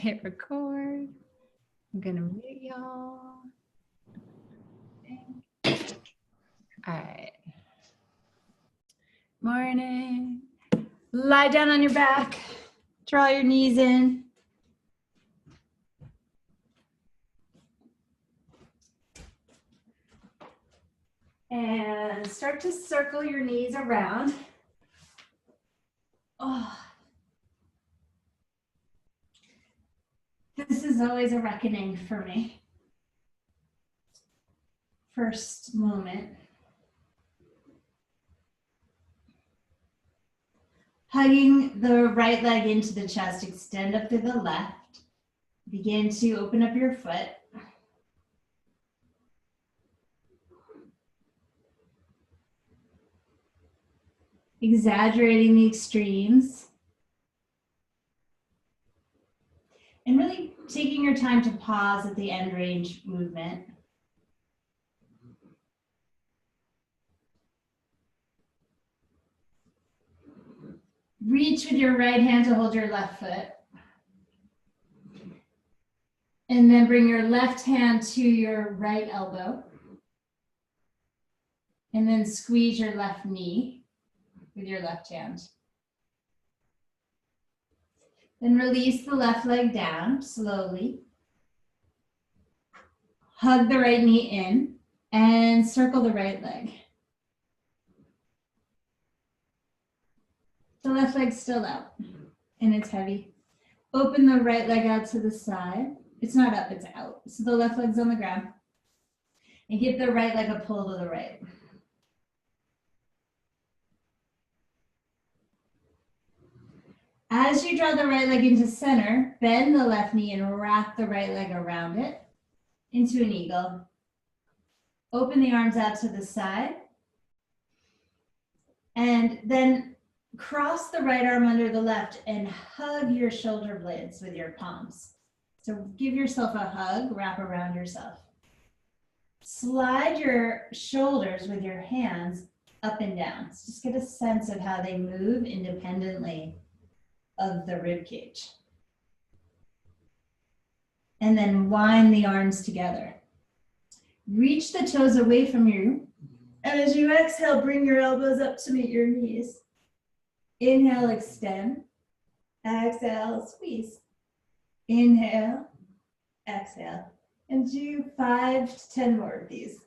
Hit record. I'm gonna mute y'all. All right. Morning. Lie down on your back. Draw your knees in. And start to circle your knees around. Oh. This is always a reckoning for me. First moment. Hugging the right leg into the chest, extend up through the left. Begin to open up your foot. Exaggerating the extremes. And really taking your time to pause at the end range movement. Reach with your right hand to hold your left foot. And then bring your left hand to your right elbow. And then squeeze your left knee with your left hand. Then release the left leg down slowly. Hug the right knee in and circle the right leg. The left leg's still out and it's heavy. Open the right leg out to the side. It's not up, it's out. So the left leg's on the ground. And give the right leg a pull to the right. As you draw the right leg into center, bend the left knee and wrap the right leg around it into an eagle. Open the arms out to the side. And then cross the right arm under the left and hug your shoulder blades with your palms. So give yourself a hug, wrap around yourself. Slide your shoulders with your hands up and down. So just get a sense of how they move independently of the rib cage. And then wind the arms together. Reach the toes away from you. And as you exhale, bring your elbows up to meet your knees. Inhale, extend. Exhale, squeeze. Inhale, exhale. And do 5 to 10 more of these.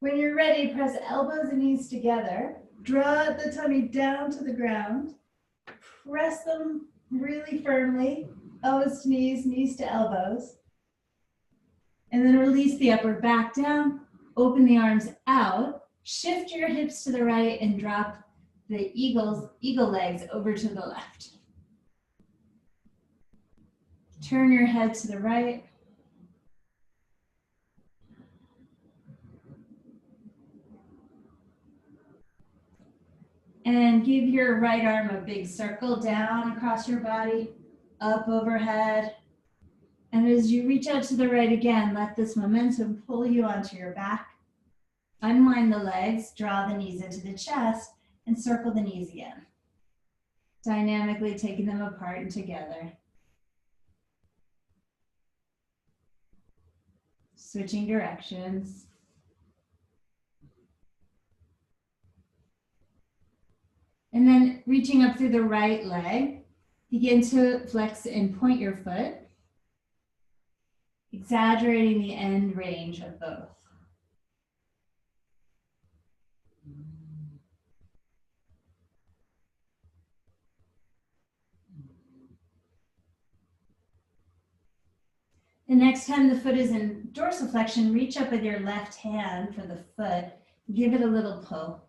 When you're ready, press elbows and knees together. Draw the tummy down to the ground. Press them really firmly. Elbows to knees, knees to elbows. And then release the upper back down. Open the arms out. Shift your hips to the right and drop the eagle legs over to the left. Turn your head to the right. And give your right arm a big circle down across your body, up overhead. And as you reach out to the right again, let this momentum pull you onto your back. Unwind the legs, draw the knees into the chest, and circle the knees again. Dynamically taking them apart and together. Switching directions. And then reaching up through the right leg, begin to flex and point your foot, exaggerating the end range of both. The next time the foot is in dorsiflexion, reach up with your left hand for the foot, give it a little pull.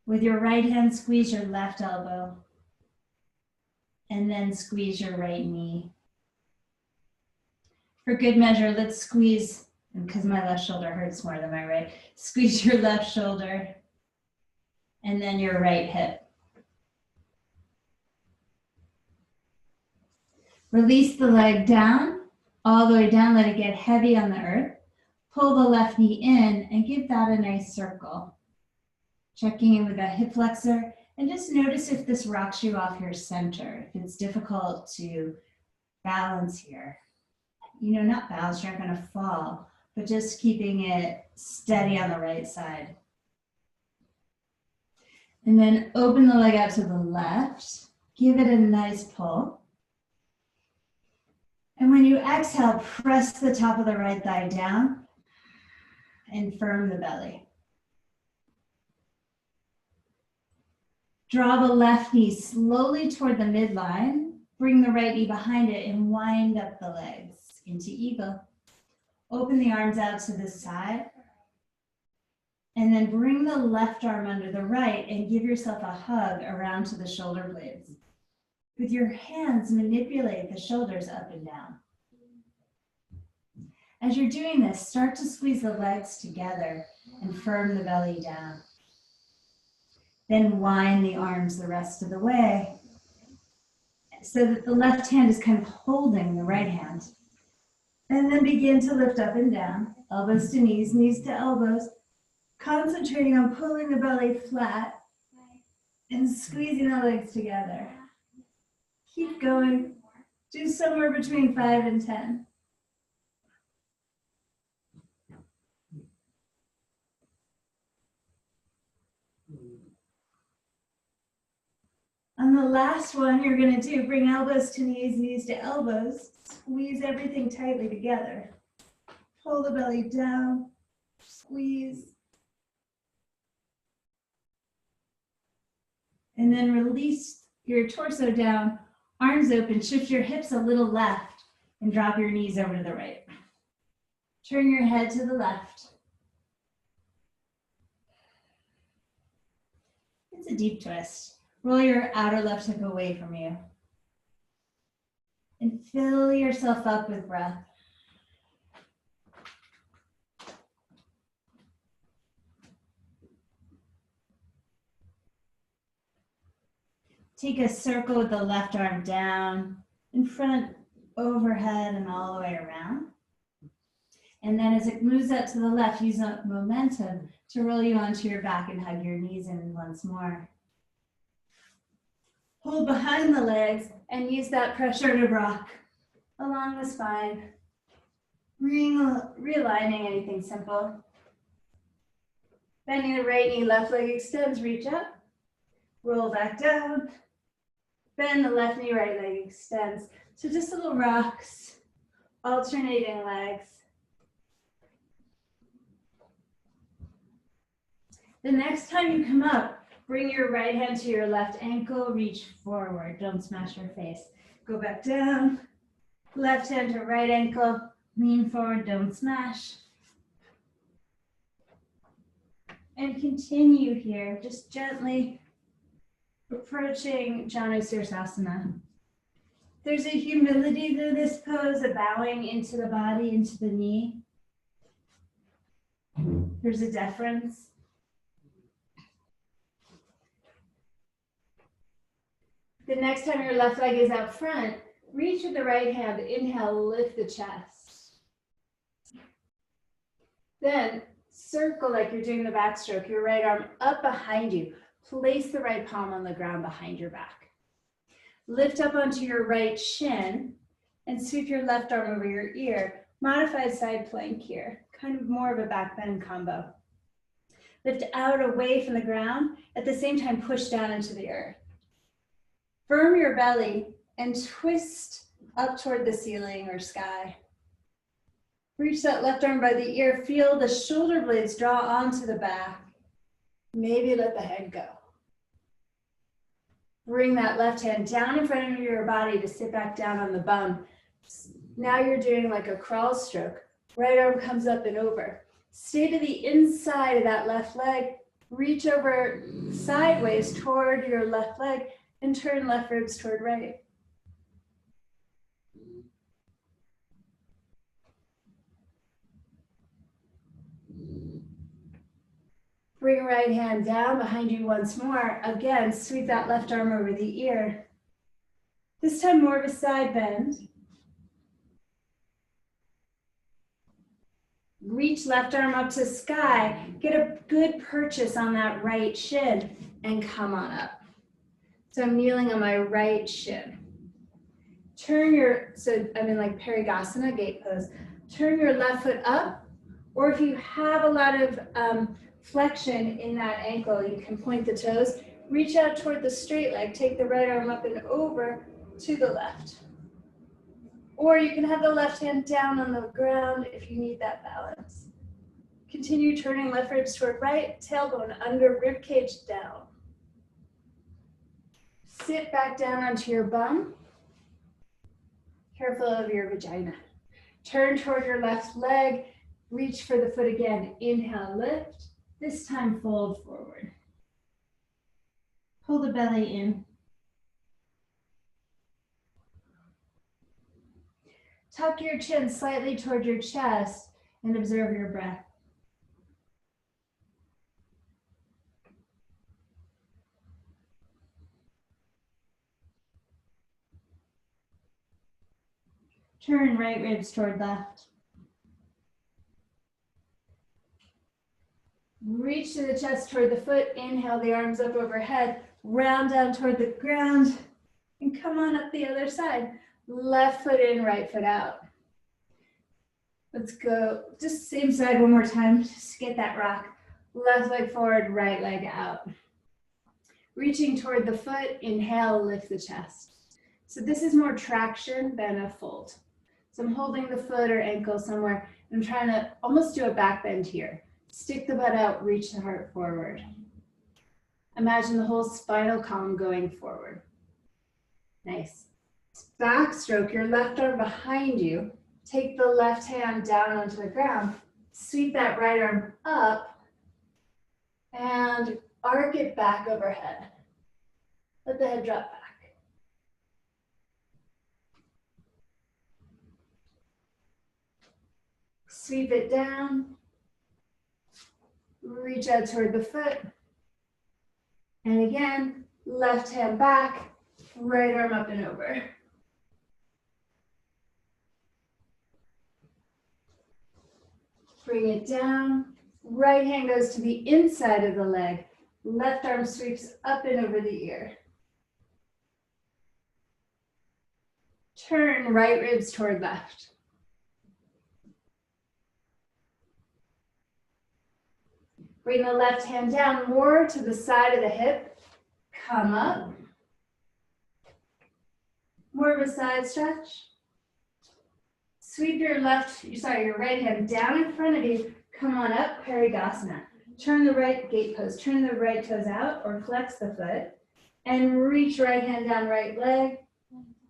With your right hand, squeeze your left elbow, and then squeeze your right knee. For good measure, let's squeeze, because my left shoulder hurts more than my right, squeeze your left shoulder, and then your right hip. Release the leg down, all the way down, let it get heavy on the earth. Pull the left knee in and give that a nice circle. Checking in with that hip flexor and just notice if this rocks you off your center, if it's difficult to balance here. You know, not balance, you're not gonna fall, but just keeping it steady on the right side. And then open the leg out to the left, give it a nice pull. And when you exhale, press the top of the right thigh down and firm the belly. Draw the left knee slowly toward the midline, bring the right knee behind it and wind up the legs into eagle. Open the arms out to the side and then bring the left arm under the right and give yourself a hug around to the shoulder blades. With your hands, manipulate the shoulders up and down. As you're doing this, start to squeeze the legs together and firm the belly down. Then wind the arms the rest of the way so that the left hand is kind of holding the right hand. And then begin to lift up and down, elbows to knees, knees to elbows, concentrating on pulling the belly flat and squeezing the legs together. Keep going. Do somewhere between 5 and 10. On the last one, you're going to do bring elbows to knees, knees to elbows. Squeeze everything tightly together. Pull the belly down, squeeze. And then release your torso down, arms open, shift your hips a little left and drop your knees over to the right. Turn your head to the left. It's a deep twist. Roll your outer left hip away from you. And fill yourself up with breath. Take a circle with the left arm down, in front, overhead, and all the way around. And then as it moves up to the left, use momentum to roll you onto your back and hug your knees in once more. Hold behind the legs and use that pressure to rock along the spine. Realigning anything simple. Bending the right knee, left leg extends, reach up. Roll back down. Bend the left knee, right leg extends. So just little rocks, alternating legs. The next time you come up, bring your right hand to your left ankle, reach forward, don't smash your face. Go back down, left hand to right ankle, lean forward, don't smash. And continue here, just gently approaching Janusirsasana. There's a humility to this pose, a bowing into the body, into the knee. There's a deference. The next time your left leg is out front, reach with the right hand, inhale, lift the chest. Then circle like you're doing the backstroke, your right arm up behind you. Place the right palm on the ground behind your back. Lift up onto your right shin and sweep your left arm over your ear. Modified side plank here, kind of more of a back bend combo. Lift out away from the ground, at the same time push down into the earth. Firm your belly and twist up toward the ceiling or sky. Reach that left arm by the ear, feel the shoulder blades draw onto the back. Maybe let the head go. Bring that left hand down in front of your body to sit back down on the bum. Now you're doing like a crawl stroke. Right arm comes up and over. Stay to the inside of that left leg. Reach over sideways toward your left leg and turn left ribs toward right. Bring right hand down behind you once more. Again, sweep that left arm over the ear. This time more of a side bend. Reach left arm up to sky. Get a good purchase on that right shin and come on up. So I'm kneeling on my right shin. Turn your, so I'm in like Parigasana, gate pose. Turn your left foot up, or if you have a lot of flexion in that ankle, you can point the toes. Reach out toward the straight leg. Take the right arm up and over to the left. Or you can have the left hand down on the ground if you need that balance. Continue turning left ribs toward right, tailbone under, rib cage down. Sit back down onto your bum. Careful of your vagina. Turn toward your left leg. Reach for the foot again. Inhale, lift. This time fold forward. Pull the belly in. Tuck your chin slightly toward your chest and observe your breath. Turn right ribs toward left. Reach to the chest toward the foot. Inhale the arms up overhead. Round down toward the ground and come on up the other side. Left foot in, right foot out. Let's go. Just same side one more time. Just get that rock. Left leg forward, right leg out. Reaching toward the foot. Inhale, lift the chest. So this is more traction than a fold. So I'm holding the foot or ankle somewhere. I'm trying to almost do a back bend here. Stick the butt out, reach the heart forward. Imagine the whole spinal column going forward. Nice. Backstroke, your left arm behind you. Take the left hand down onto the ground. Sweep that right arm up and arc it back overhead. Let the head drop back. Sweep it down. Reach out toward the foot. And again, left hand back, right arm up and over. Bring it down. Right hand goes to the inside of the leg. Left arm sweeps up and over the ear. Turn right ribs toward left. Bring the left hand down more to the side of the hip. Come up. More of a side stretch. Sweep your your right hand down in front of you. Come on up, Parigasana. Turn the right gate pose. Turn the right toes out or flex the foot. And reach right hand down right leg.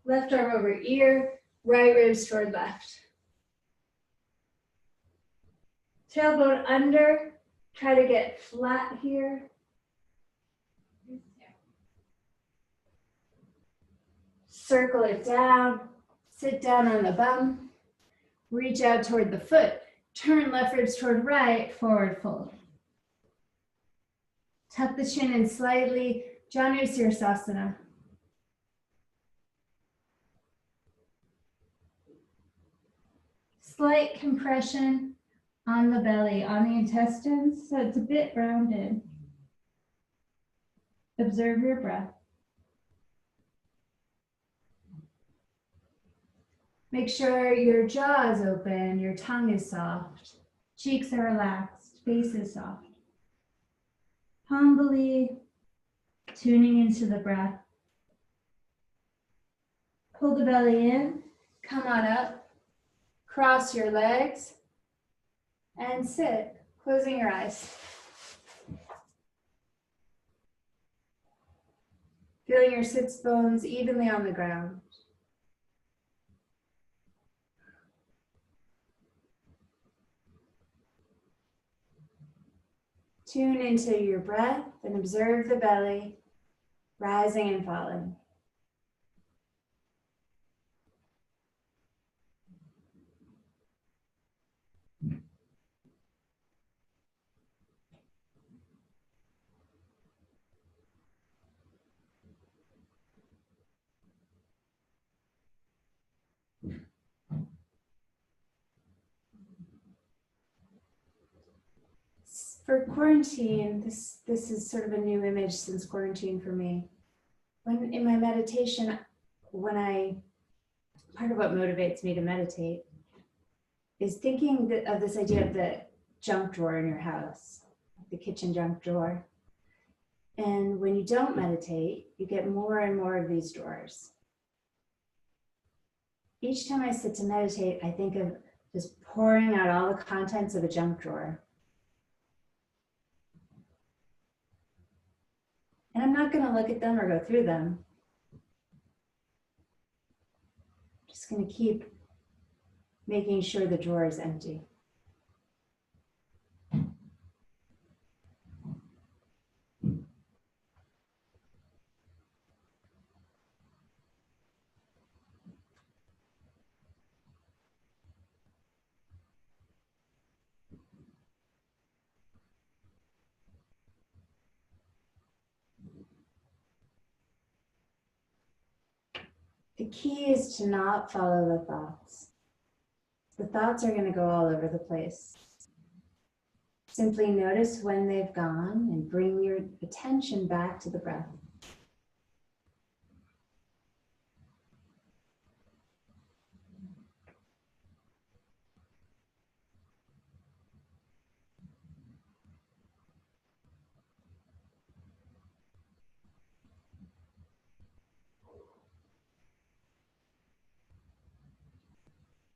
Left arm over ear. Right ribs toward left. Tailbone under. Try to get flat here. Circle it down. Sit down on the bum. Reach out toward the foot. Turn left ribs toward right, forward fold. Tuck the chin in slightly. Janusirsasana. Slight compression on the belly, on the intestines, so it's a bit rounded. Observe your breath. Make sure your jaw is open, your tongue is soft, cheeks are relaxed, face is soft. Humbly tuning into the breath. Pull the belly in, come on up, cross your legs, and sit, closing your eyes. Feeling your sits bones evenly on the ground. Tune into your breath and observe the belly rising and falling. For quarantine, this is sort of a new image since quarantine for me. When in my meditation, part of what motivates me to meditate is thinking of this idea of the junk drawer in your house, the kitchen junk drawer. And when you don't meditate, you get more and more of these drawers. Each time I sit to meditate, I think of just pouring out all the contents of a junk drawer. And I'm not going to look at them or go through them. I'm just going to keep making sure the drawer is empty. The key is to not follow the thoughts. The thoughts are going to go all over the place. Simply notice when they've gone and bring your attention back to the breath.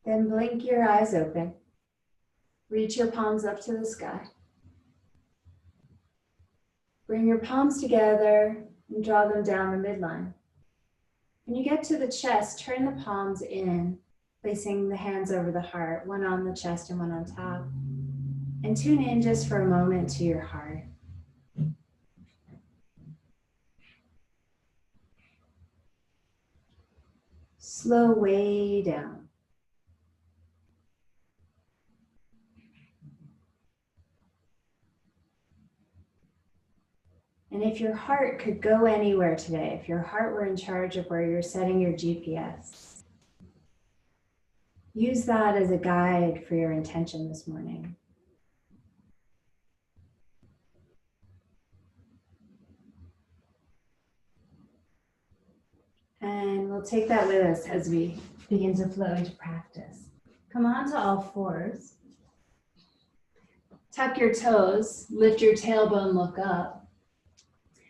Then blink your eyes open. Reach your palms up to the sky. Bring your palms together and draw them down the midline. When you get to the chest, turn the palms in, placing the hands over the heart, one on the chest and one on top. And tune in just for a moment to your heart. Slow way down. And if your heart could go anywhere today, if your heart were in charge of where you're setting your GPS, use that as a guide for your intention this morning. And we'll take that with us as we begin to flow into practice. Come on to all fours. Tuck your toes, lift your tailbone, look up.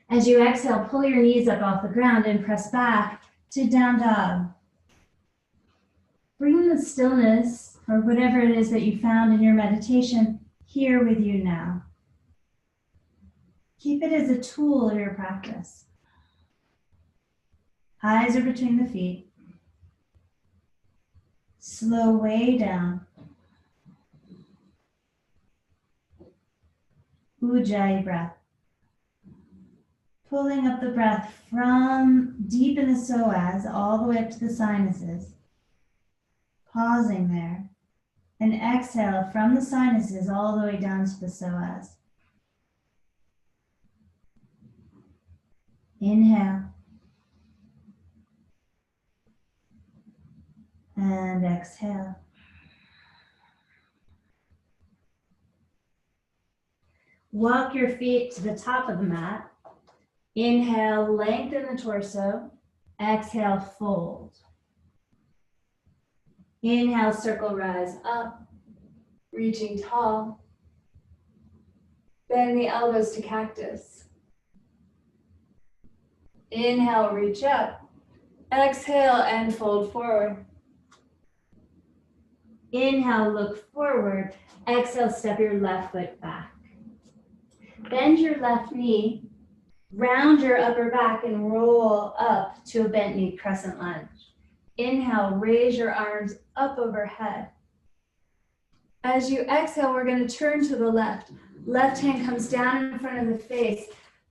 As you exhale, pull your knees up off the ground and press back to down dog. Bring the stillness or whatever it is that you found in your meditation here with you now. Keep it as a tool in your practice. Eyes are between the feet. Slow way down. Ujjayi breath. Pulling up the breath from deep in the psoas all the way up to the sinuses. Pausing there. And exhale from the sinuses all the way down to the psoas. Inhale. And exhale. Walk your feet to the top of the mat. Inhale, lengthen the torso. Exhale, fold. Inhale, circle, rise up, reaching tall. Bend the elbows to cactus. Inhale, reach up. Exhale and fold forward. Inhale, look forward. Exhale, step your left foot back. Bend your left knee. Round your upper back and roll up to a bent knee crescent lunge. Inhale, raise your arms up overhead. As you exhale, we're going to turn to the left. Left hand comes down in front of the face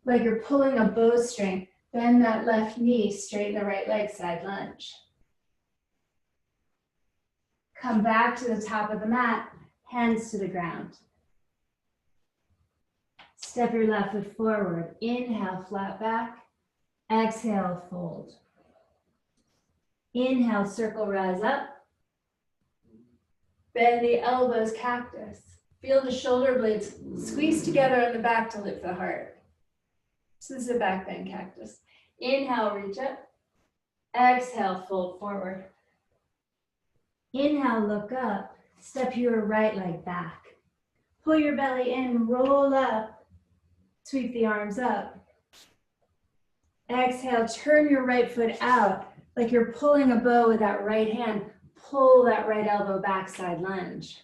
like you're pulling a bowstring. Bend that left knee, straighten the right leg, side lunge. Come back to the top of the mat, hands to the ground. Step your left foot forward. Inhale, flat back. Exhale, fold. Inhale, circle, rise up. Bend the elbows, cactus. Feel the shoulder blades squeeze together on the back to lift the heart. So this is a back bend cactus. Inhale, reach up. Exhale, fold forward. Inhale, look up. Step your right leg back. Pull your belly in, roll up. Sweep the arms up. Exhale, turn your right foot out like you're pulling a bow with that right hand. Pull that right elbow back, side lunge.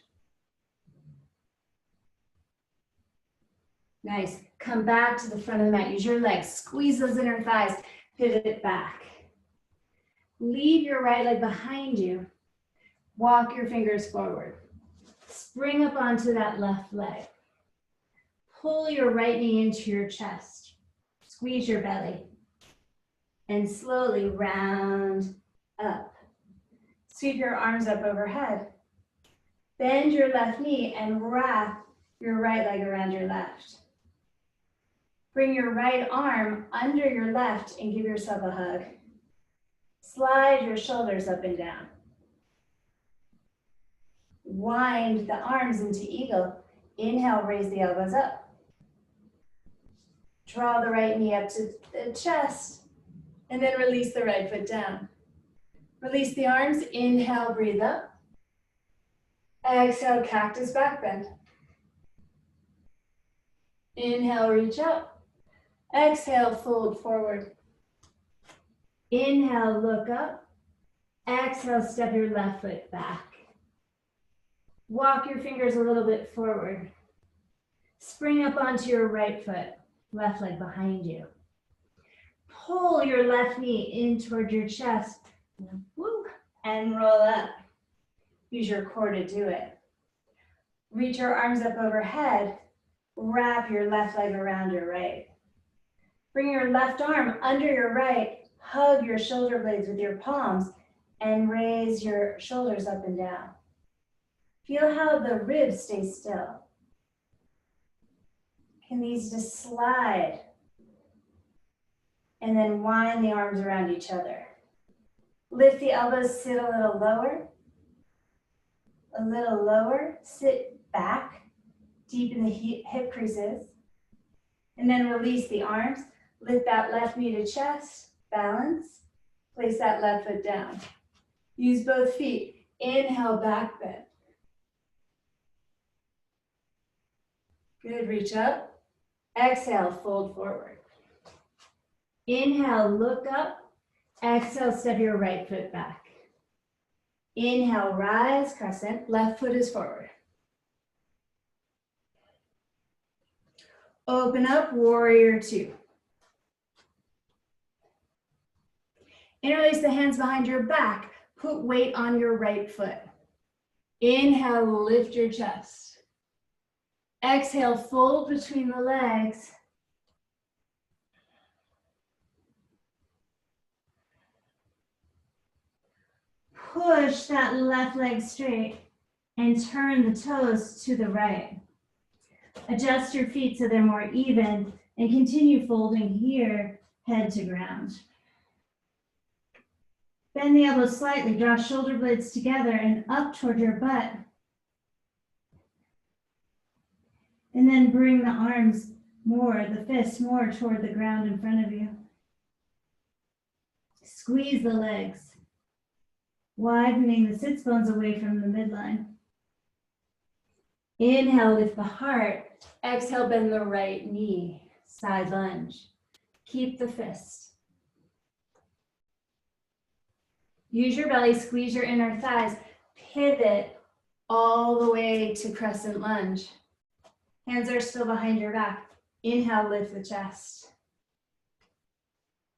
Nice. Come back to the front of the mat. Use your legs. Squeeze those inner thighs. Pivot back. Leave your right leg behind you. Walk your fingers forward. Spring up onto that left leg. Pull your right knee into your chest. Squeeze your belly. And slowly round up. Sweep your arms up overhead. Bend your left knee and wrap your right leg around your left. Bring your right arm under your left and give yourself a hug. Slide your shoulders up and down. Wind the arms into eagle. Inhale, raise the elbows up. Draw the right knee up to the chest, and then release the right foot down. Release the arms. Inhale, breathe up. Exhale, cactus back bend. Inhale, reach up. Exhale, fold forward. Inhale, look up. Exhale, step your left foot back. Walk your fingers a little bit forward. Spring up onto your right foot, left leg behind you. Pull your left knee in toward your chest. Woo, and roll up. Use your core to do it. Reach your arms up overhead. Wrap your left leg around your right. Bring your left arm under your right. Hug your shoulder blades with your palms and raise your shoulders up and down. Feel how the ribs stay still. Can these just slide? And then wind the arms around each other. Lift the elbows, sit a little lower. A little lower, sit back, deepen the hip creases. And then release the arms. Lift that left knee to chest, balance. Place that left foot down. Use both feet. Inhale, back bend. Good, reach up. Exhale, fold forward. Inhale, look up. Exhale, step your right foot back. Inhale, rise, crescent. Left foot is forward. Open up, warrior two. Interlace the hands behind your back. Put weight on your right foot. Inhale, lift your chest. Exhale, fold between the legs. Push that left leg straight and turn the toes to the right. Adjust your feet so they're more even and continue folding here, head to ground. Bend the elbows slightly, draw shoulder blades together and up toward your butt. And then bring the arms more, the fists more toward the ground in front of you. Squeeze the legs, widening the sits bones away from the midline. Inhale, lift the heart. Exhale, bend the right knee, side lunge. Keep the fist. Use your belly, squeeze your inner thighs. Pivot all the way to crescent lunge. Hands are still behind your back. Inhale, lift the chest.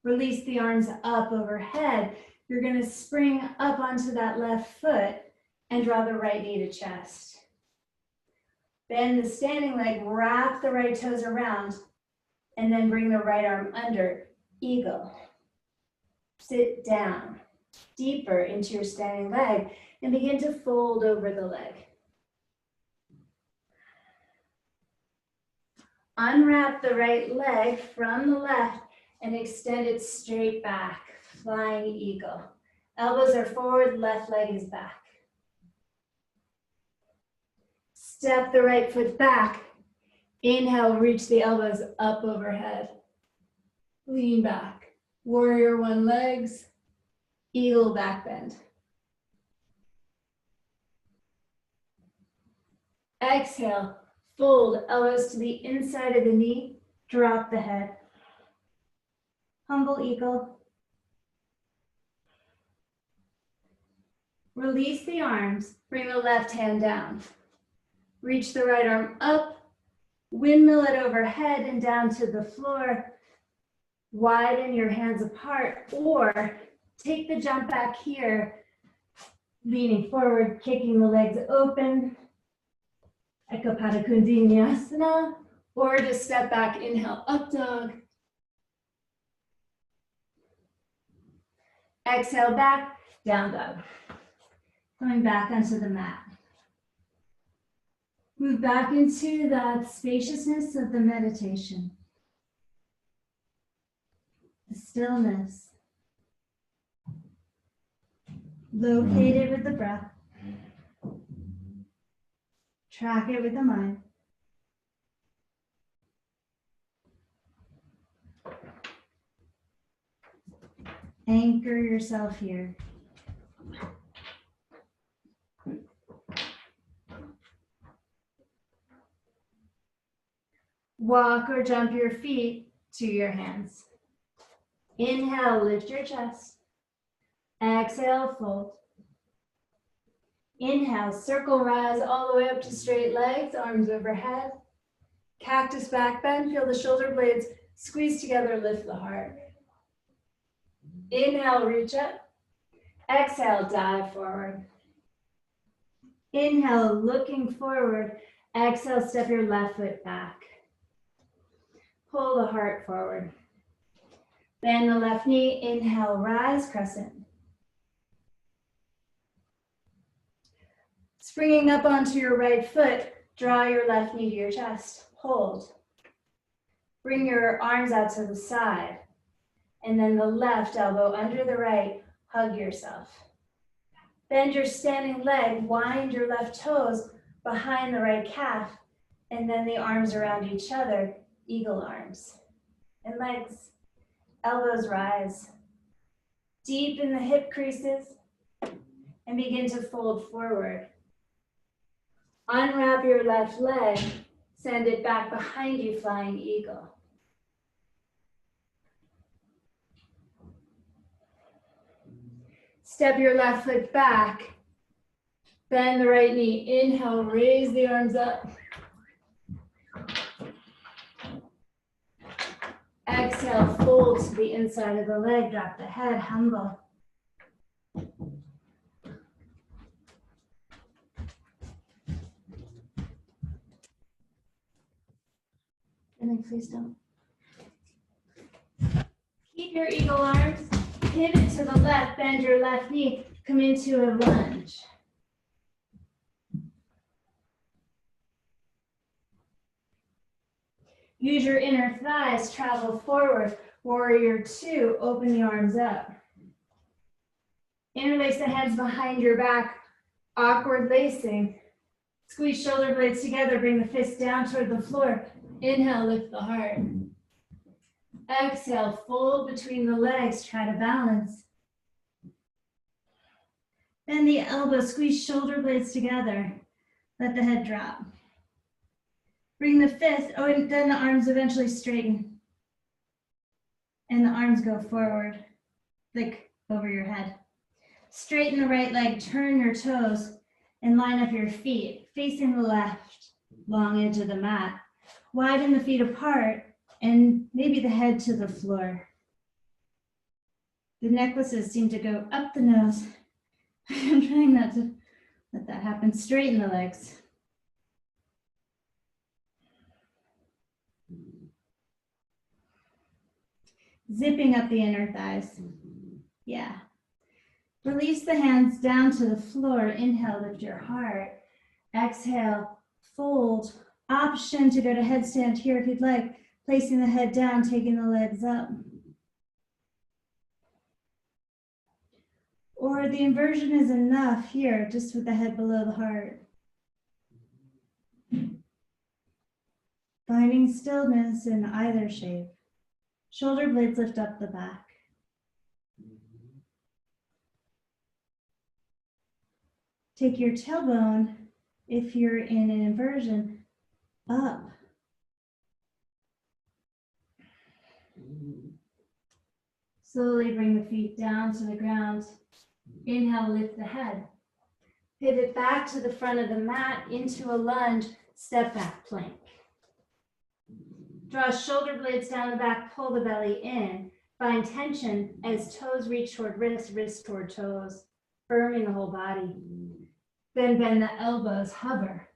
Release the arms up overhead. You're going to spring up onto that left foot and draw the right knee to chest. Bend the standing leg, wrap the right toes around, and then bring the right arm under, eagle. Sit down, deeper into your standing leg, and begin to fold over the leg. Unwrap the right leg from the left and extend it straight back, flying eagle. Elbows are forward, left leg is back. Step the right foot back. Inhale, reach the elbows up overhead. Lean back. Warrior one legs. Eagle back bend. Exhale, fold elbows to the inside of the knee. Drop the head. Humble eagle. Release the arms. Bring the left hand down. Reach the right arm up. Windmill it overhead and down to the floor. Widen your hands apart, or take the jump back here, leaning forward, kicking the legs open. Ekapada Kundiniyasana, or just step back, inhale, up dog. Exhale back, down dog. Going back onto the mat. Move back into that spaciousness of the meditation. The stillness. Located with the breath. Track it with the mind. Anchor yourself here. Walk or jump your feet to your hands. Inhale, lift your chest. Exhale, fold. Inhale, circle rise all the way up to straight legs, arms overhead. Cactus back bend, feel the shoulder blades squeeze together, lift the heart. Inhale, reach up. Exhale, dive forward. Inhale, looking forward. Exhale, step your left foot back. Pull the heart forward. Bend the left knee. Inhale, rise, crescent. Springing up onto your right foot, draw your left knee to your chest. Hold. Bring your arms out to the side. And then the left elbow under the right, hug yourself. Bend your standing leg, wind your left toes behind the right calf, and then the arms around each other, eagle arms. And legs, elbows rise. Deepen the hip creases and begin to fold forward. Unwrap your left leg, send it back behind you, flying eagle. Step your left foot back, bend the right knee, inhale, raise the arms up. Exhale, fold to the inside of the leg, drop the head, humble. And then please don't. Keep your eagle arms, pivot to the left, bend your left knee, come into a lunge. Use your inner thighs, travel forward. Warrior two, open the arms up. Interlace the hands behind your back, awkward lacing. Squeeze shoulder blades together, bring the fists down toward the floor. Inhale, lift the heart. Exhale, fold between the legs, try to balance. Bend the elbows, squeeze shoulder blades together. Let the head drop. Bring the fist, and then the arms eventually straighten. And the arms go forward, like over your head. Straighten the right leg, turn your toes, and line up your feet, facing the left, long edge of the mat. Widen the feet apart, and maybe the head to the floor. The necklaces seem to go up the nose. I'm trying not to let that happen. Straighten the legs. Zipping up the inner thighs. Yeah. Release the hands down to the floor. Inhale, lift your heart. Exhale, fold. Option to go to headstand here if you'd like. Placing the head down, taking the legs up. Or the inversion is enough here, just with the head below the heart. Finding stillness in either shape. Shoulder blades lift up the back. Take your tailbone, if you're in an inversion, up. Slowly bring the feet down to the ground. Inhale, lift the head. Pivot back to the front of the mat into a lunge, step back plank. Draw shoulder blades down the back, pull the belly in. Find tension as toes reach toward wrists, wrists toward toes, firming the whole body. Then bend the elbows, hover.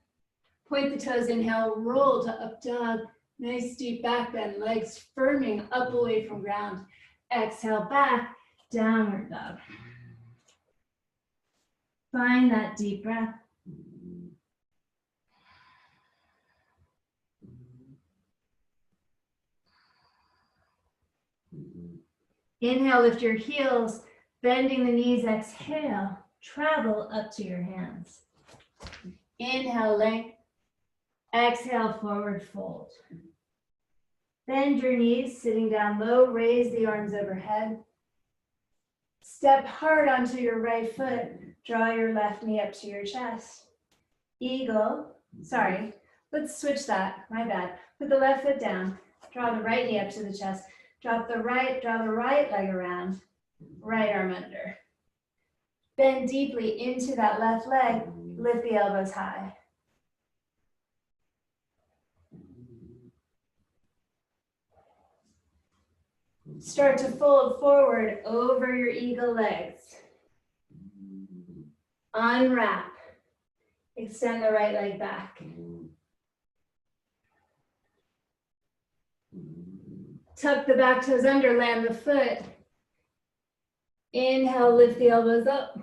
Point the toes, inhale, roll to up dog. Nice deep back bend, legs firming up away from ground. Exhale, back, downward dog. Find that deep breath. Inhale, lift your heels, bending the knees, exhale, travel up to your hands. Inhale, length. Exhale, forward fold. Bend your knees, sitting down low, raise the arms overhead. Step hard onto your right foot, draw your left knee up to your chest. Eagle, let's switch that, my bad. Put the left foot down, draw the right knee up to the chest, draw the right leg around, right arm under. Bend deeply into that left leg, lift the elbows high. Start to fold forward over your eagle legs. Unwrap. Extend the right leg back. Tuck the back toes under, land the foot. Inhale, lift the elbows up.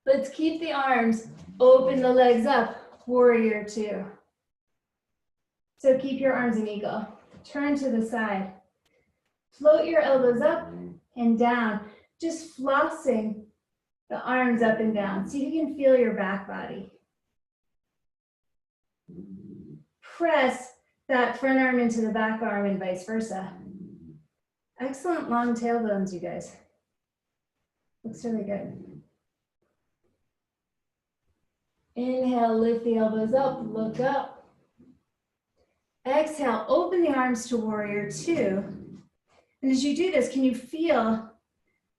Let's keep the arms, open the legs up, warrior two. So keep your arms in eagle. Turn to the side. Float your elbows up and down, just flossing the arms up and down. See if you can feel your back body. Press that front arm into the back arm and vice versa. Excellent long tailbones, you guys. Looks really good. Inhale, lift the elbows up, look up. Exhale, open the arms to warrior two. And as you do this, can you feel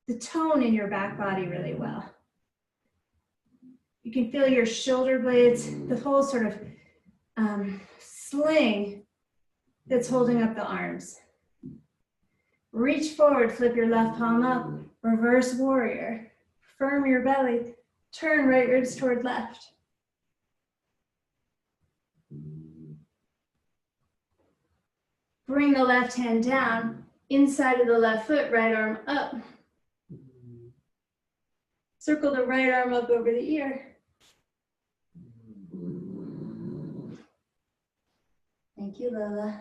the tone in your back body really well? You can feel your shoulder blades, the whole sort of sling that's holding up the arms. Reach forward, flip your left palm up, reverse warrior. Firm your belly, turn right ribs toward left. Bring the left hand down, inside of the left foot, right arm up. Circle the right arm up over the ear. Thank you, Lola.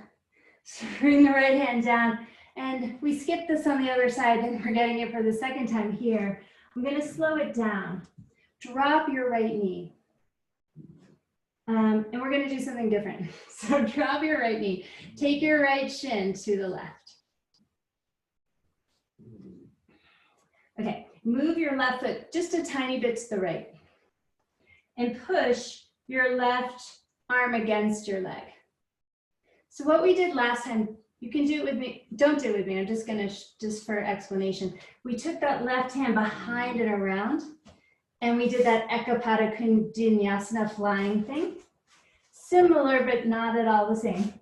So bring the right hand down, and we skipped this on the other side, and we're getting it for the second time here. I'm gonna slow it down. Drop your right knee. And we're gonna do something different. So drop your right knee. Take your right shin to the left. Okay, move your left foot just a tiny bit to the right. And push your left arm against your leg. So what we did last time, you can do it with me, don't do it with me, I'm just gonna, just for explanation. We took that left hand behind and around, and we did that Ekapada Kundinyasana flying thing. Similar, but not at all the same.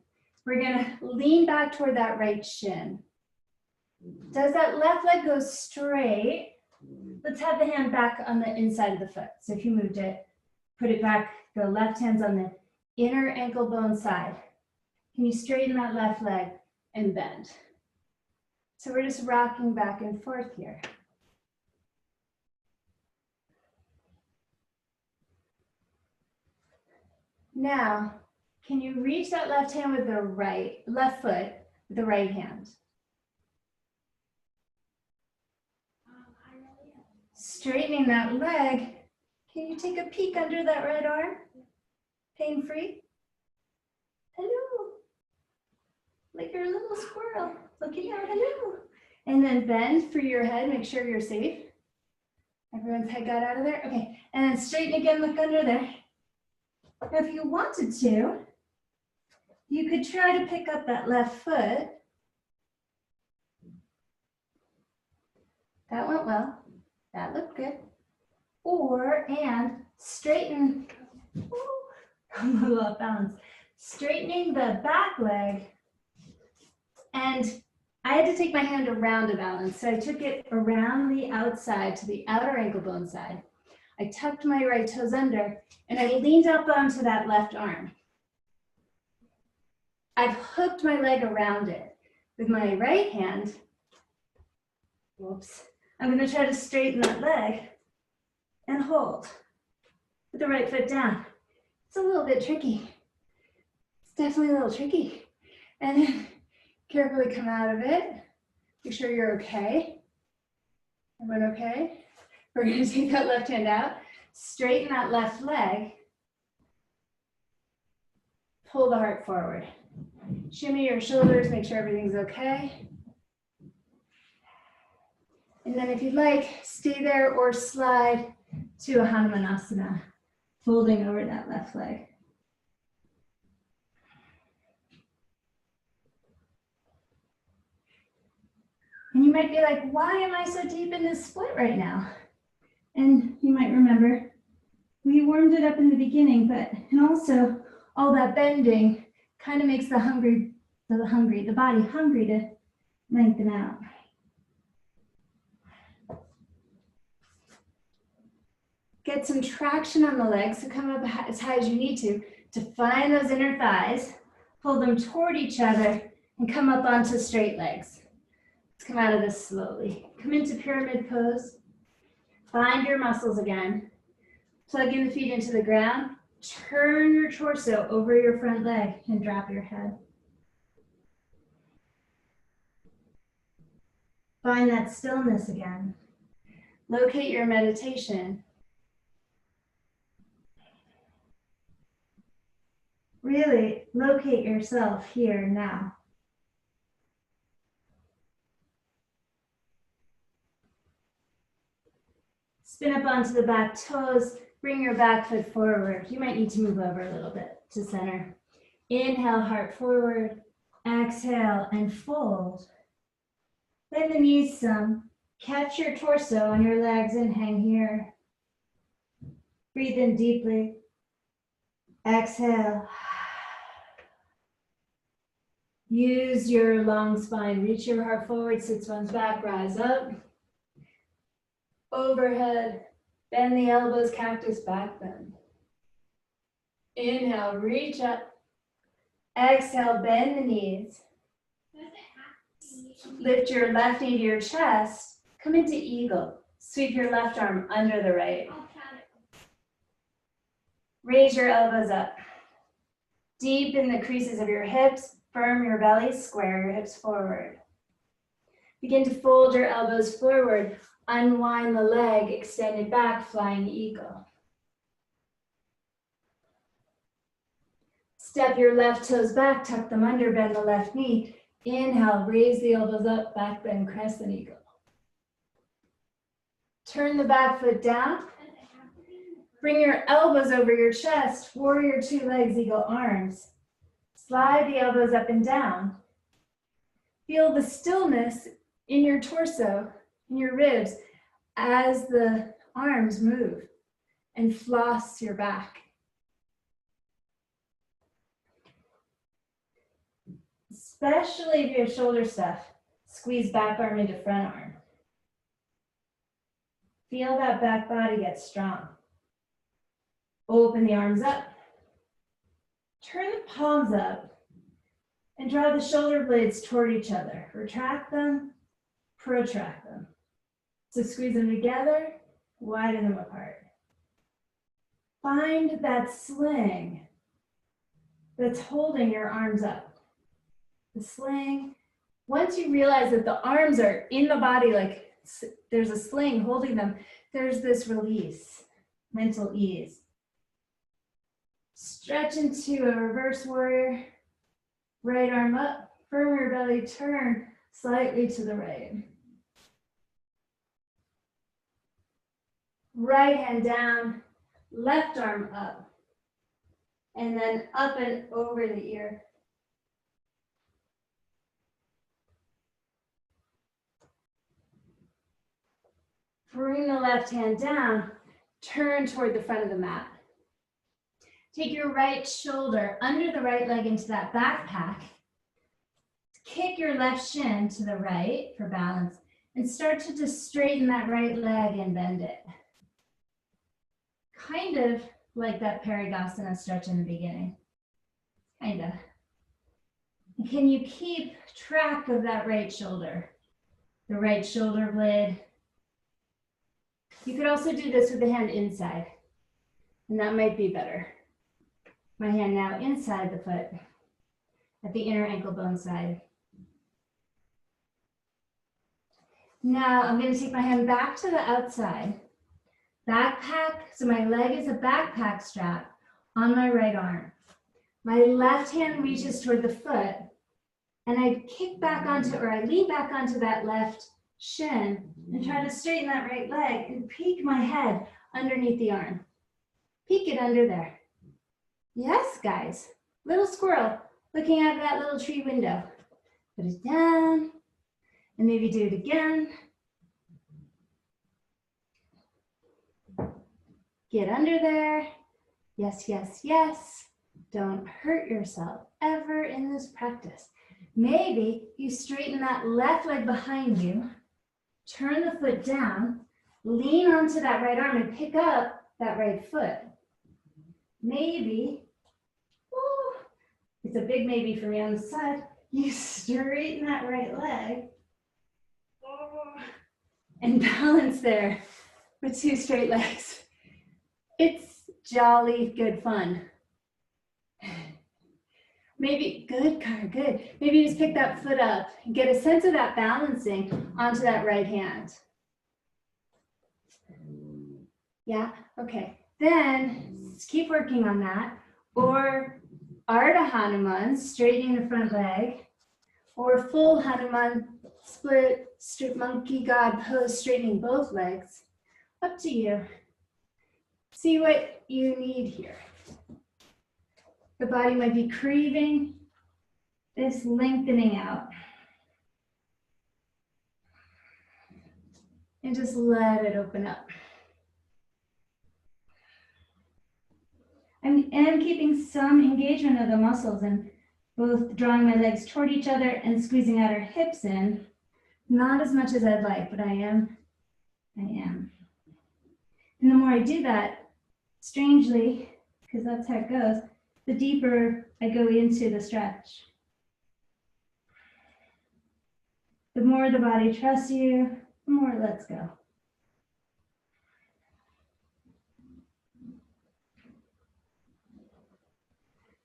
We're gonna lean back toward that right shin. Does that left leg go straight? Let's have the hand back on the inside of the foot. So if you moved it, put it back, the left hand's on the inner ankle bone side. Can you straighten that left leg and bend? So we're just rocking back and forth here. Now, can you reach that left hand with the left foot with the right hand? Straightening that leg. Can you take a peek under that right arm? Pain-free? hello. Like you're a little squirrel looking out, hello. And then bend for your head, make sure you're safe. Everyone's head got out of there? Okay, and then straighten again, look under there. Now, if you wanted to, you could try to pick up that left foot. That went well. That looked good. And straighten, I'm a little off balance. Straightening the back leg. And I had to take my hand around to balance. So I took it around the outside to the outer ankle bone side. I tucked my right toes under and I leaned up onto that left arm. I've hooked my leg around it. With my right hand, whoops, I'm going to try to straighten that leg and hold with the right foot down. It's a little bit tricky. It's definitely a little tricky. And then carefully come out of it. Make sure you're okay. Everyone okay? We're going to take that left hand out, straighten that left leg, pull the heart forward. Shimmy your shoulders, make sure everything's okay. And then if you'd like, stay there or slide to a Hanumanasana, folding over that left leg. And you might be like, why am I so deep in this split right now? And you might remember, we warmed it up in the beginning, and also all that bending kind of makes the body hungry to lengthen out. Get some traction on the legs, so come up as high as you need to find those inner thighs, pull them toward each other, and come up onto straight legs. Let's come out of this slowly. Come into pyramid pose. Find your muscles again. Plug in the feet into the ground. Turn your torso over your front leg and drop your head. Find that stillness again. Locate your meditation. Really locate yourself here now. Spin up onto the back toes. Bring your back foot forward. You might need to move over a little bit to center. Inhale, heart forward. Exhale and fold. Bend the knees some. Catch your torso on your legs and hang here. Breathe in deeply. Exhale. Use your long spine. Reach your heart forward, sit bones back, rise up. Overhead, bend the elbows, cactus back bend. Inhale, reach up. Exhale, bend the knees. Lift your left knee to your chest. Come into eagle. Sweep your left arm under the right. Raise your elbows up. Deepen the creases of your hips. Firm your belly, square your hips forward. Begin to fold your elbows forward. Unwind the leg, extend it back, flying eagle. Step your left toes back, tuck them under, bend the left knee. Inhale, raise the elbows up, back bend, crescent eagle. Turn the back foot down. Bring your elbows over your chest, warrior two legs, eagle arms. Slide the elbows up and down. Feel the stillness in your torso, in your ribs, as the arms move, and floss your back. Especially if you have shoulder stuff, squeeze back arm into front arm. Feel that back body get strong. Open the arms up. Turn the palms up and draw the shoulder blades toward each other. Retract them, protract them. So squeeze them together, widen them apart. Find that sling that's holding your arms up. The sling, once you realize that the arms are in the body, like there's a sling holding them, there's this release, mental ease. Stretch into a reverse warrior. Right arm up, firmer belly, turn slightly to the right. Right hand down, left arm up, and then up and over the ear. Bring the left hand down, turn toward the front of the mat. Take your right shoulder under the right leg into that backpack. Kick your left shin to the right for balance and start to just straighten that right leg and bend it. Kind of like that Parigasana stretch in the beginning. Kind of. And can you keep track of that right shoulder? The right shoulder blade. You could also do this with the hand inside, and that might be better. My hand now inside the foot at the inner ankle bone side. Now I'm going to take my hand back to the outside. Backpack, so my leg is a backpack strap on my right arm. My left hand reaches toward the foot, and I kick back onto, or I lean back onto that left shin and try to straighten that right leg and peek my head underneath the arm. Peek it under there. Yes, guys. Little squirrel looking out of that little tree window. Put it down and maybe do it again. Get under there. Yes, yes, yes. Don't hurt yourself ever in this practice. Maybe you straighten that left leg behind you, turn the foot down, lean onto that right arm and pick up that right foot. Maybe, it's a big maybe for me on the side, you straighten that right leg and balance there with two straight legs. It's jolly good fun. Maybe, good, Car, good. Maybe you just pick that foot up and get a sense of that balancing onto that right hand. Yeah, okay. Then just keep working on that. Or Ardha Hanuman, straightening the front leg. Or full Hanuman, split monkey God pose, straightening both legs. Up to you. See what you need here. The body might be craving this lengthening out. And just let it open up. I am keeping some engagement of the muscles and both drawing my legs toward each other and squeezing out our hips in. Not as much as I'd like, but I am. And the more I do that, strangely, because that's how it goes, the deeper I go into the stretch. The more the body trusts you, the more it lets go.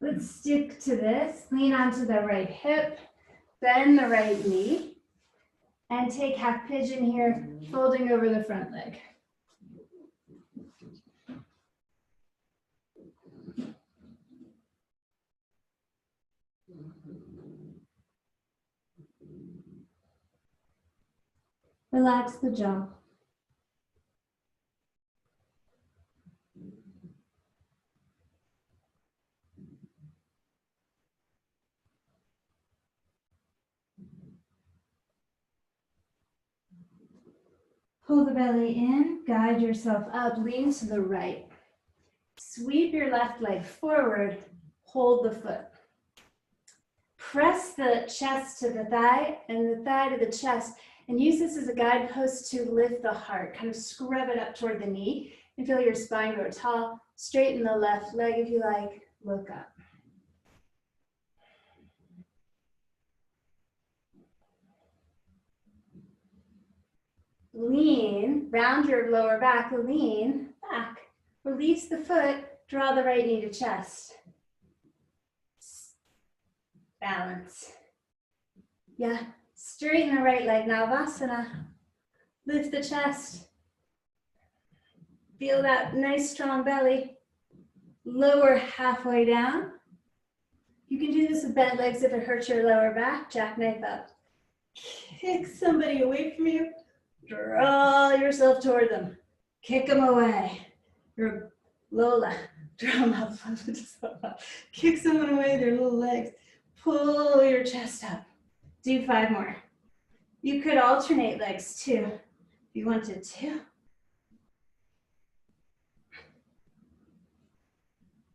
Let's stick to this. Lean onto the right hip, bend the right knee, and take half pigeon here, folding over the front leg. Relax the jaw. Pull the belly in, guide yourself up, lean to the right. Sweep your left leg forward, hold the foot. Press the chest to the thigh and the thigh to the chest, and use this as a guidepost to lift the heart. Kind of scrub it up toward the knee and feel your spine grow tall. Straighten the left leg if you like, look up. Lean, round your lower back, lean back. Release the foot, draw the right knee to chest. Balance. Yeah, straighten the right leg, Navasana. Lift the chest. Feel that nice strong belly. Lower halfway down. You can do this with bent legs if it hurts your lower back. Jackknife up. Kick somebody away from you. Draw yourself toward them. Kick them away. You're Lola. Draw them up. Kick someone away, their little legs. Pull your chest up. Do 5 more. You could alternate legs too, if you wanted to.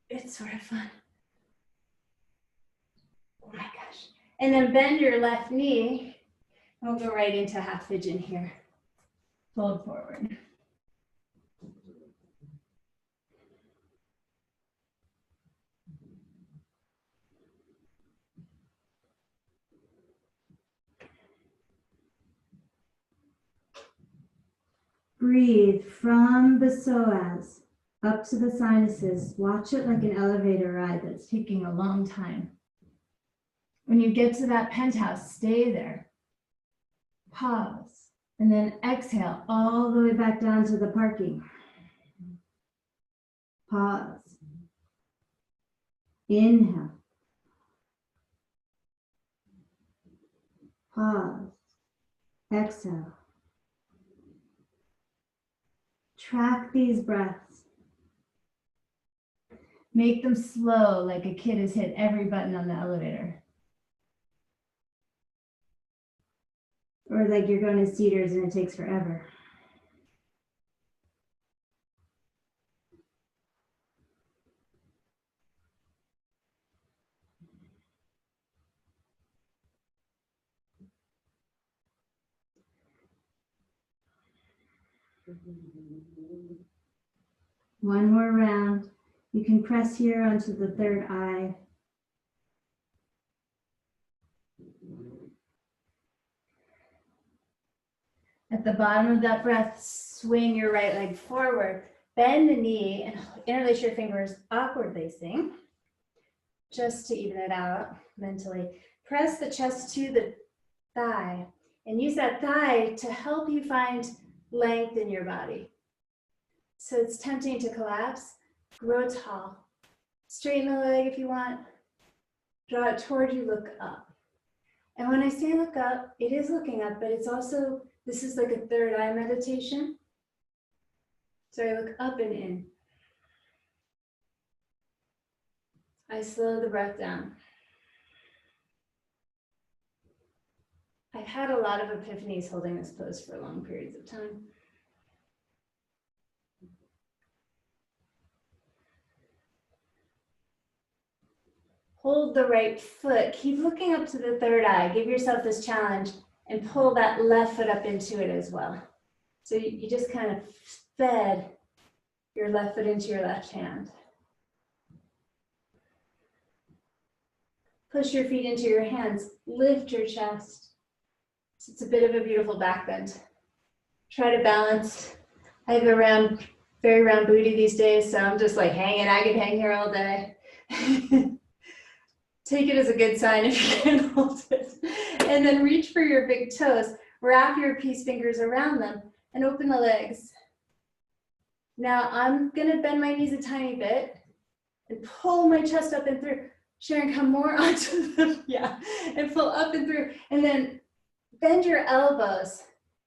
It's sort of fun. Oh my gosh. And then bend your left knee. We'll go right into half pigeon here. Fold forward. Breathe from the psoas up to the sinuses. Watch it like an elevator ride that's taking a long time. When you get to that penthouse, stay there. Pause. And then exhale all the way back down to the parking. Pause. Inhale. Pause. Exhale. Track these breaths. Make them slow, like a kid has hit every button on the elevator. Or like you're going to Cedars and it takes forever. One more round. You can press here onto the third eye. At the bottom of that breath, swing your right leg forward. Bend the knee and interlace your fingers, awkward lacing, just to even it out mentally. Press the chest to the thigh and use that thigh to help you find length in your body. So it's tempting to collapse. Grow tall. Straighten the leg if you want. Draw it toward you, look up. And when I say look up, it is looking up, but it's also, this is like a third eye meditation. So I look up and in. I slow the breath down. I've had a lot of epiphanies holding this pose for long periods of time. Hold the right foot. Keep looking up to the third eye. Give yourself this challenge and pull that left foot up into it as well. So you just kind of fed your left foot into your left hand. Push your feet into your hands. Lift your chest. So it's a bit of a beautiful back bend. Try to balance. I have a very round booty these days, so I'm just like hanging. I could hang here all day. Take it as a good sign if you can hold it. And then reach for your big toes. Wrap your peace fingers around them and open the legs. Now I'm gonna bend my knees a tiny bit and pull my chest up and through. Sharon, come more onto them, yeah, and pull up and through. And then bend your elbows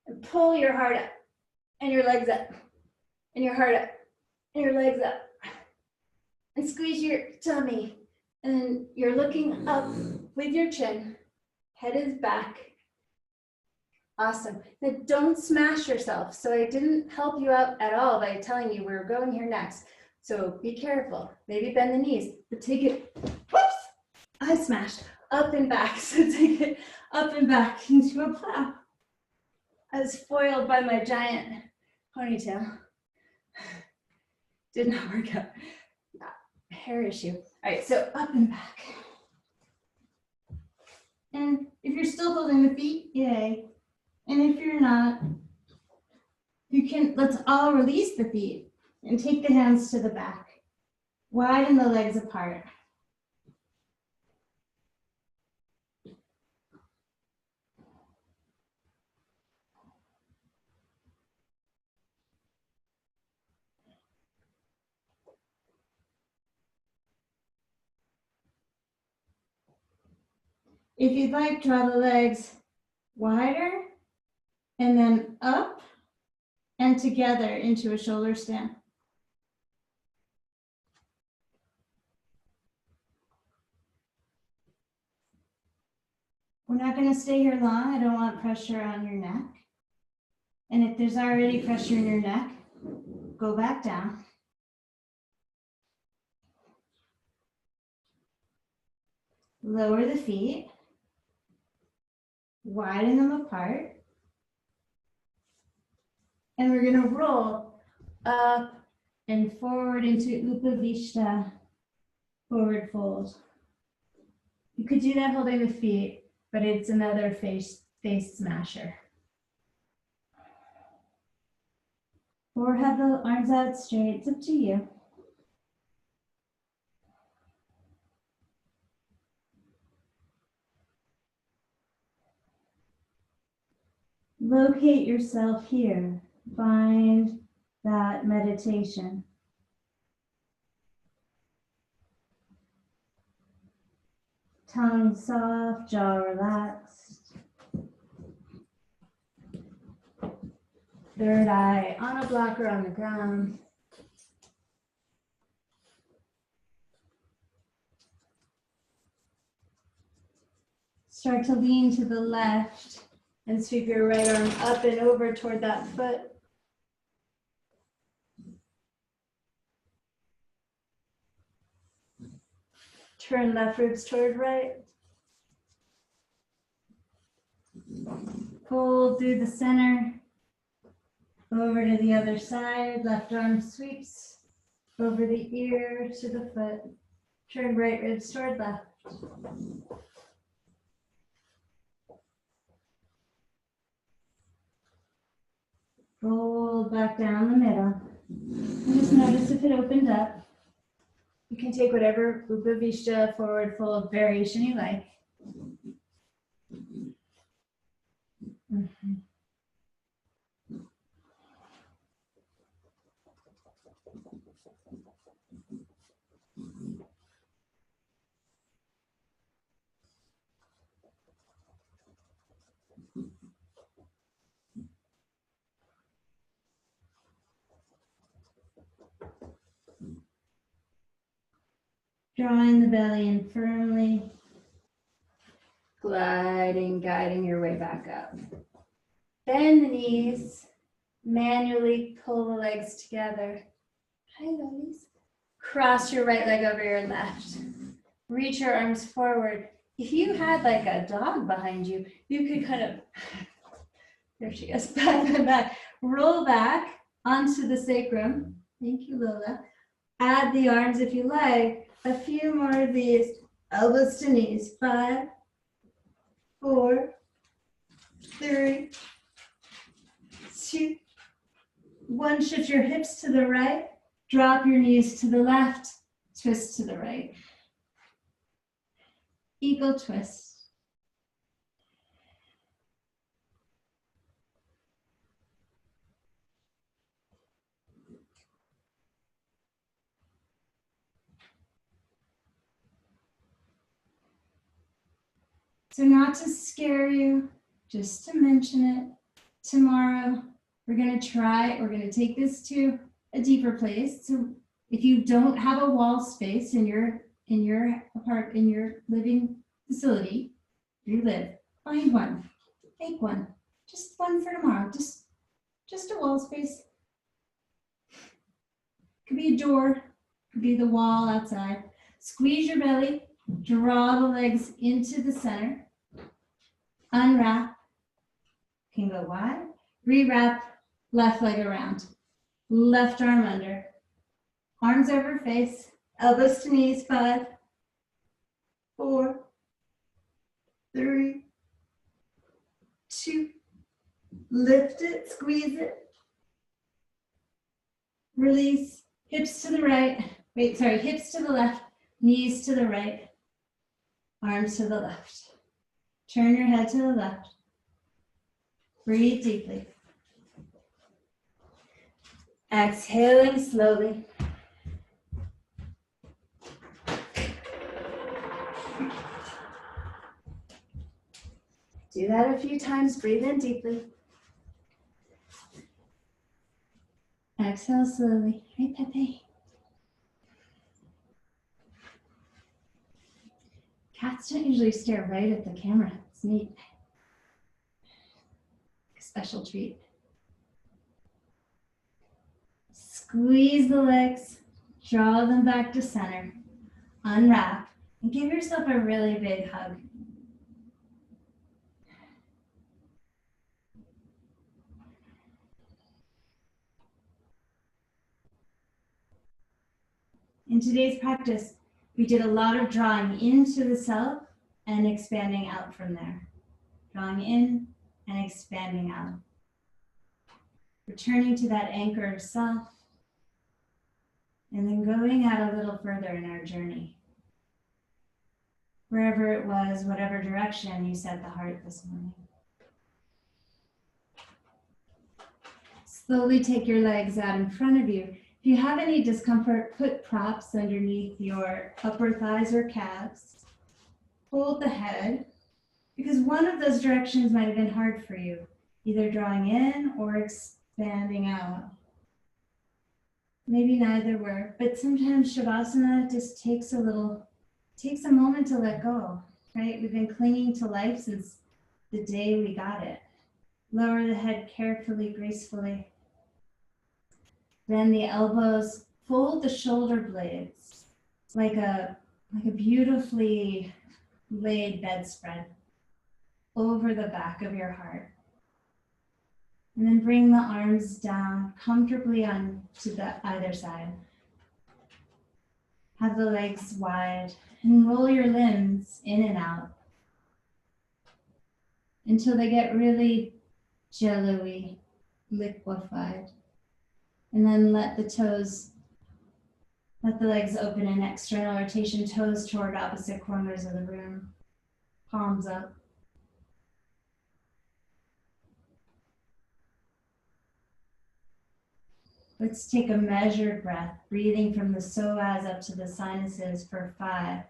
and pull your heart up and your legs up and your heart up and your legs up. And squeeze your tummy. And you're looking up with your chin. Head is back. Awesome. Now don't smash yourself. So I didn't help you out at all by telling you we're going here next. So be careful. Maybe bend the knees, but take it, whoops, I smashed, up and back. So take it up and back into a plow. I was foiled by my giant ponytail. Did not work out. Hair issue. All right, so up and back. And if you're still holding the feet, yay. And if you're not, you can, let's all release the feet and take the hands to the back. Widen the legs apart. If you'd like, draw the legs wider and then up and together into a shoulder stand. We're not going to stay here long. I don't want pressure on your neck. And if there's already pressure in your neck, go back down. Lower the feet. Widen them apart. And we're going to roll up and forward into Upavishta, forward fold. You could do that holding the feet, but it's another face smasher. Or have the arms out straight, it's up to you. Locate yourself here. Find that meditation. Tongue soft, jaw relaxed. Third eye on a blocker on the ground. Start to lean to the left and sweep your right arm up and over toward that foot. Turn left ribs toward right. Pull through the center. Over to the other side. Left arm sweeps over the ear to the foot. Turn right ribs toward left. Fold back down the middle. And just notice if it opened up. You can take whatever Upavishta forward fold variation you like. Drawing the belly in firmly. Gliding, guiding your way back up. Bend the knees. Manually pull the legs together. Hi, lollies. Cross your right leg over your left. Reach your arms forward. If you had like a dog behind you, you could kind of, there she is, back and back. Roll back onto the sacrum. Thank you, Lola. Add the arms if you like. A few more of these. Elbows to knees. 5, 4, 3, 2, 1. Shift your hips to the right. Drop your knees to the left. Twist to the right. Eagle twist. So not to scare you, just to mention it. Tomorrow, we're going to take this to a deeper place. So if you don't have a wall space in your living facility, where you live, find one, make one, just one for tomorrow, just a wall space. Could be a door, could be the wall outside. Squeeze your belly, draw the legs into the center. Unwrap, can go wide. Rewrap, left leg around. Left arm under. Arms over face, elbows to knees. 5, 4, 3, 2. Lift it, squeeze it. Release, hips to the right. Hips to the left, knees to the right. Arms to the left. Turn your head to the left. Breathe deeply. Exhaling slowly. Do that a few times. Breathe in deeply. Exhale slowly. Right, Pepe? Cats don't usually stare right at the camera. It's neat. A special treat. Squeeze the legs. Draw them back to center. Unwrap. And give yourself a really big hug. In today's practice, we did a lot of drawing into the self and expanding out from there. Drawing in and expanding out. Returning to that anchor of self, and then going out a little further in our journey. Wherever it was, whatever direction you set the heart this morning. Slowly take your legs out in front of you. If you have any discomfort, put props underneath your upper thighs or calves. Hold the head, because one of those directions might have been hard for you, either drawing in or expanding out. Maybe neither were, but sometimes Shavasana just takes a moment to let go, right? We've been clinging to life since the day we got it. Lower the head carefully, gracefully. Then the elbows, fold the shoulder blades like a beautifully laid bedspread over the back of your heart. And then bring the arms down comfortably on to the either side. Have the legs wide and roll your limbs in and out until they get really jello-y, liquefied. And then let the legs open in external rotation, toes toward opposite corners of the room, palms up. Let's take a measured breath, breathing from the psoas up to the sinuses for 5.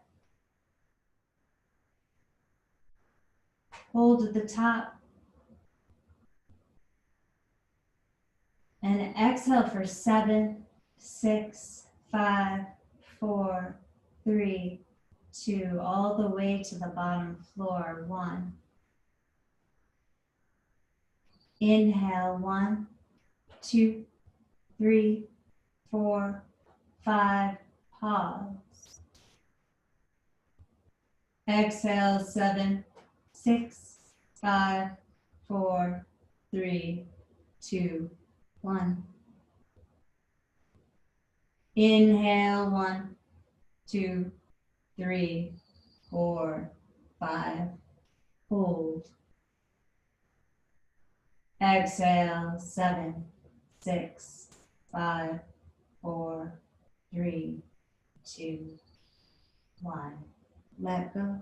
Hold at the top. And exhale for 7, 6, 5, 4, 3, 2, all the way to the bottom floor. 1. Inhale, 1, 2, 3, 4, 5, pause. Exhale, 7, 6, 5, 4, 3, 2, 1. Inhale, 1, 2, 3, 4, 5. Hold. Exhale, 7, 6, 5, 4, 3, 2, 1. Let go.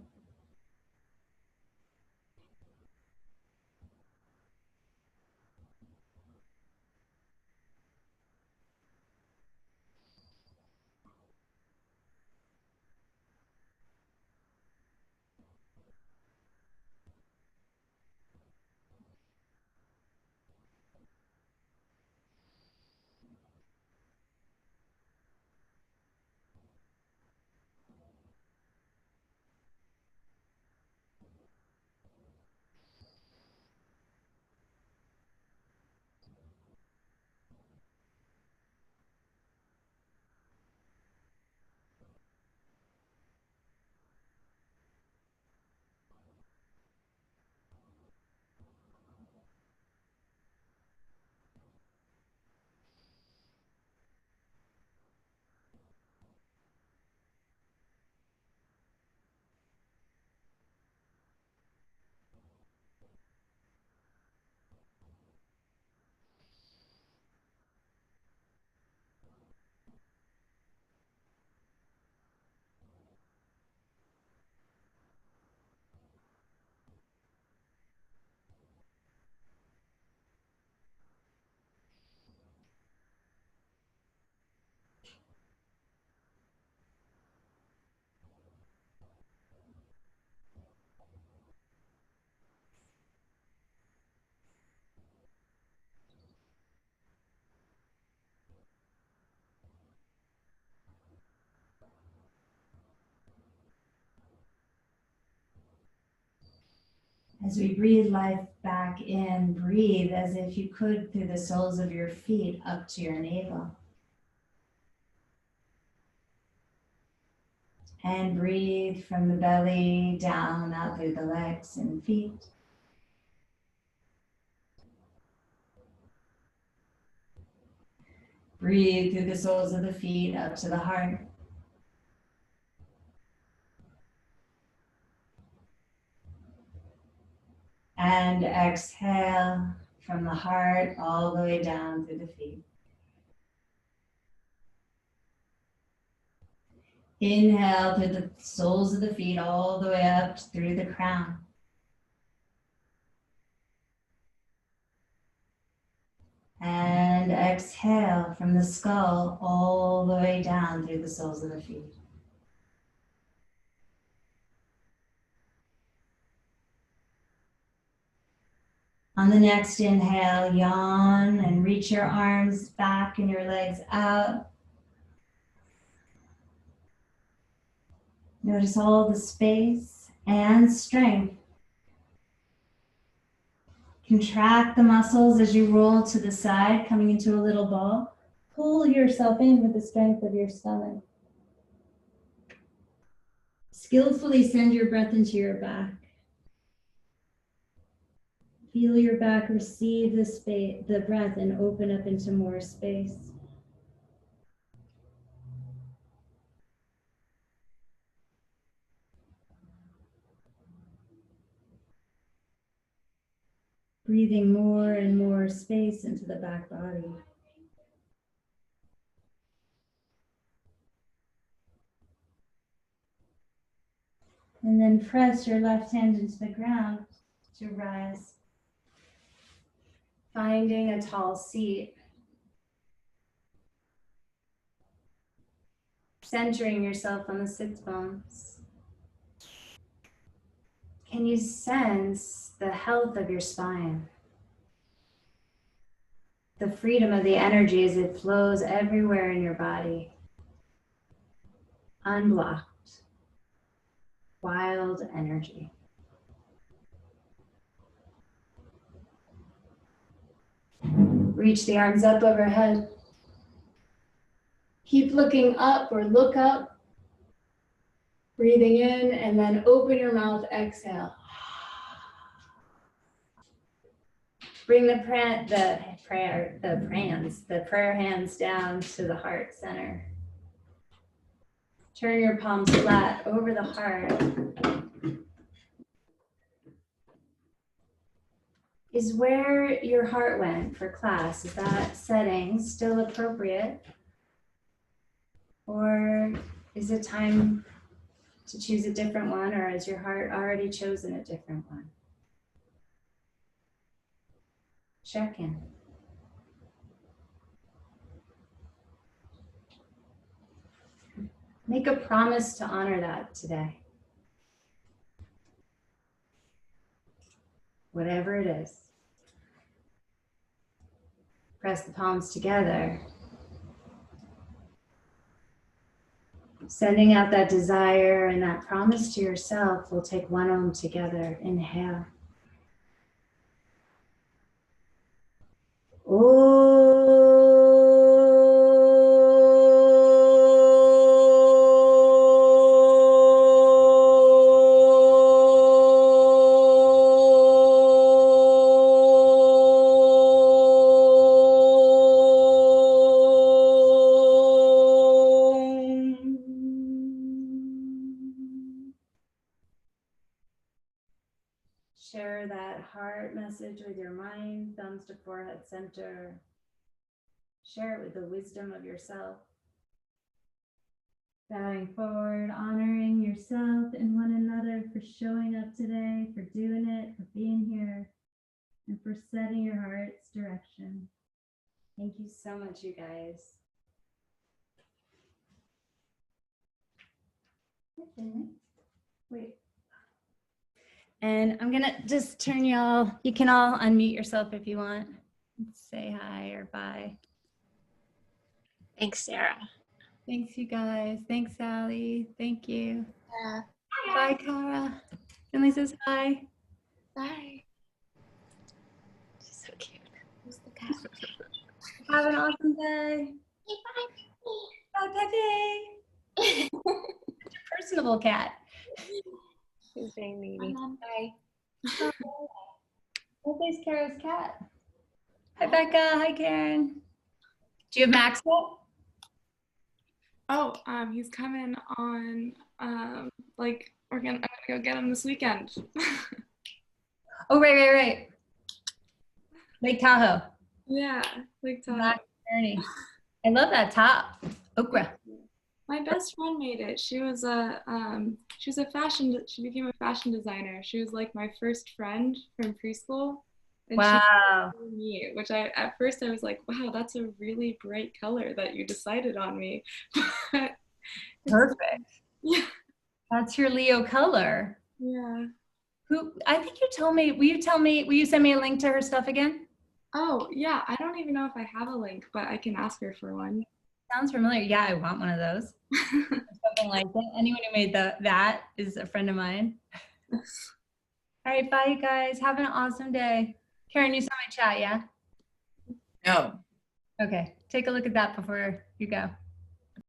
As we breathe life back in, breathe as if you could through the soles of your feet up to your navel. And breathe from the belly down out through the legs and feet. Breathe through the soles of the feet up to the heart. And exhale from the heart all the way down through the feet. Inhale through the soles of the feet all the way up through the crown. And exhale from the skull all the way down through the soles of the feet. On the next inhale, yawn and reach your arms back and your legs out. Notice all the space and strength. Contract the muscles as you roll to the side, coming into a little ball. Pull yourself in with the strength of your stomach. Skillfully send your breath into your back. Feel your back receive the breath and open up into more space. Breathing more and more space into the back body. And then press your left hand into the ground to rise. Finding a tall seat. Centering yourself on the sits bones. Can you sense the health of your spine? The freedom of the energy as it flows everywhere in your body. Unblocked. Wild energy. Reach the arms up overhead. Keep looking up or look up. Breathing in and then open your mouth, exhale. Bring the prayer hands down to the heart center. Turn your palms flat over the heart. Is where your heart went for class, is that setting still appropriate? Or is it time to choose a different one, or has your heart already chosen a different one? Check in. Make a promise to honor that today. Whatever it is. Press the palms together. Sending out that desire and that promise to yourself. We'll take one Om together. Inhale. Share that heart message with your mind, thumbs to forehead center. Share it with the wisdom of yourself. Bowing forward, honoring yourself and one another for showing up today, for doing it, for being here, and for setting your heart's direction. Thank you so much, you guys. Wait. And I'm gonna just turn y'all, you can all unmute yourself if you want. Say hi or bye. Thanks, Sarah. Thanks, you guys. Thanks, Sally. Thank you. Yeah. Bye, Cara. Emily says hi. Bye. She's so cute. Who's the cat? Have an awesome day. Bye, Pepe. Personable cat. She's being needy. Bye. Pepe's Kara's cat. Hi, Becca. Hi, Karen. Do you have Max yet? Oh, he's coming on, like, I'm gonna go get him this weekend. Oh, right. Lake Tahoe. Yeah, like Max journey. I love that top. Okra. my best friend made it. She became a fashion designer. She was like my first friend from preschool. And Wow. she made me, which at first I was like, wow, that's a really bright color that you decided on me. Perfect. Yeah. That's your Leo color. Yeah. I think you told me, will you send me a link to her stuff again? Oh, yeah. I don't even know if I have a link, but I can ask her for one. Sounds familiar. Yeah, I want one of those. Something like that. Anyone who made that is a friend of mine. All right, bye, you guys. Have an awesome day. Karen, you saw my chat, yeah? No. Okay, take a look at that before you go.